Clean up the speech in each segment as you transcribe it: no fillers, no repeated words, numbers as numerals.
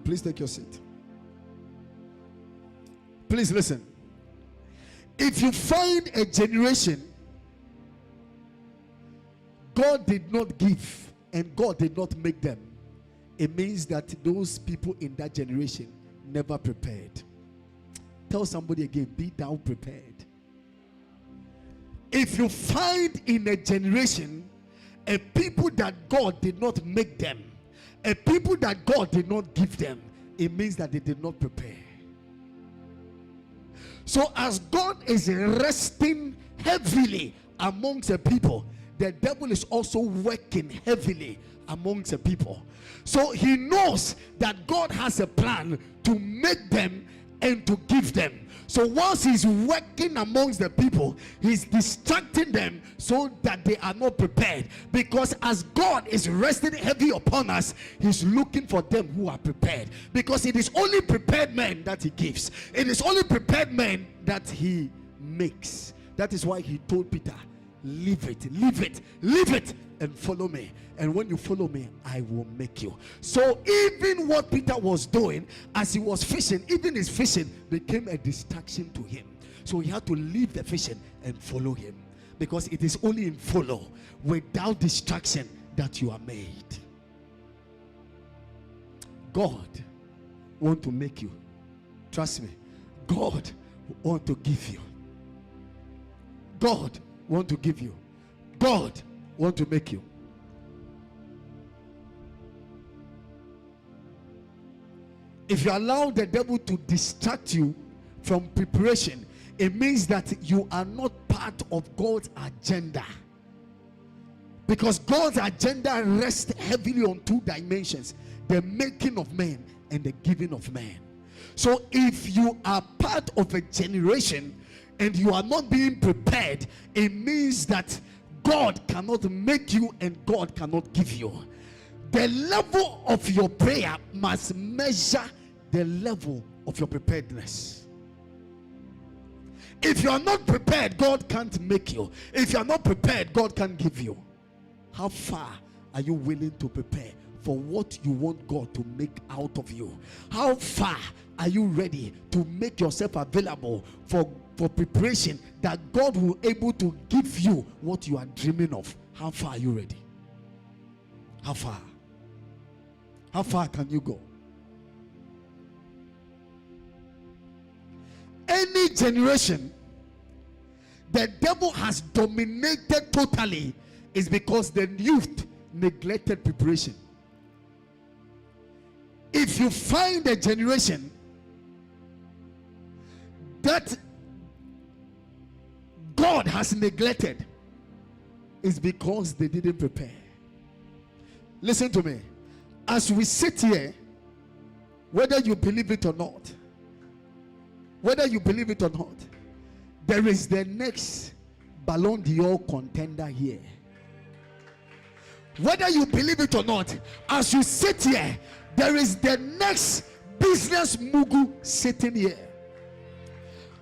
Please take your seat. Please listen. If you find a generation God did not give and God did not make them, it means that those people in that generation never prepared. Tell somebody again, be thou prepared. If you find in a generation a people that God did not make them, a people that God did not give them, it means that they did not prepare. So as God is resting heavily amongst the people, the devil is also working heavily amongst the people. So he knows that God has a plan to make them and to give them. So once he's working amongst the people, he's distracting them so that they are not prepared. Because as God is resting heavy upon us, he's looking for them who are prepared. Because it is only prepared men that he gives. It is only prepared men that he makes. That is why he told Peter, leave it, and follow me. And when you follow me, I will make you. So even what Peter was doing as he was fishing, even his fishing became a distraction to him. So he had to leave the fishing and follow him. Because it is only in follow, without distraction, that you are made. God wants to make you. Trust me. God wants to give you. God wants to give you. God wants to make you. If you allow the devil to distract you from preparation, it means that you are not part of God's agenda. Because God's agenda rests heavily on two dimensions: the making of man and the giving of man. So if you are part of a generation and you are not being prepared, it means that God cannot make you and God cannot give you. The level of your prayer must measure the level of your preparedness. If you are not prepared, God can't make you. If you are not prepared, God can't give you. How far are you willing to prepare for what you want God to make out of you? How far are you ready to make yourself available for preparation, that God will be able to give you what you are dreaming of? How far are you ready? How far? How far can you go? Any generation the devil has dominated totally is because the youth neglected preparation. If you find a generation that God has neglected, it's because they didn't prepare. Listen to me. As we sit here, whether you believe it or not, there is the next Ballon d'Or contender here. Whether you believe it or not, as you sit here, there is the next business mogul sitting here.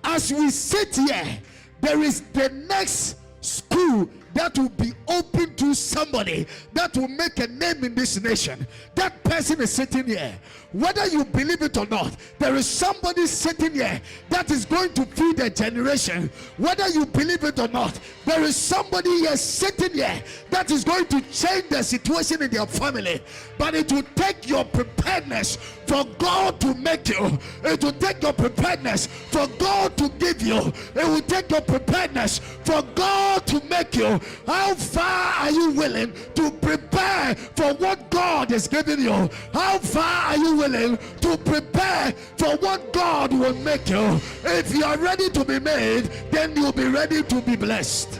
As we sit here, there is the next school that will be open to somebody that will make a name in this nation. That person is sitting here. Whether you believe it or not, there is somebody sitting here that is going to feed a generation. Whether you believe it or not, there is somebody here sitting here that is going to change the situation in their family. But it will take your preparedness for God to make you. It will take your preparedness for God to give you. It will take your preparedness for God to make you. How far are you willing to prepare for what God is giving you? How far are you willing to prepare for what God will make you? If you are ready to be made, then you'll be ready to be blessed.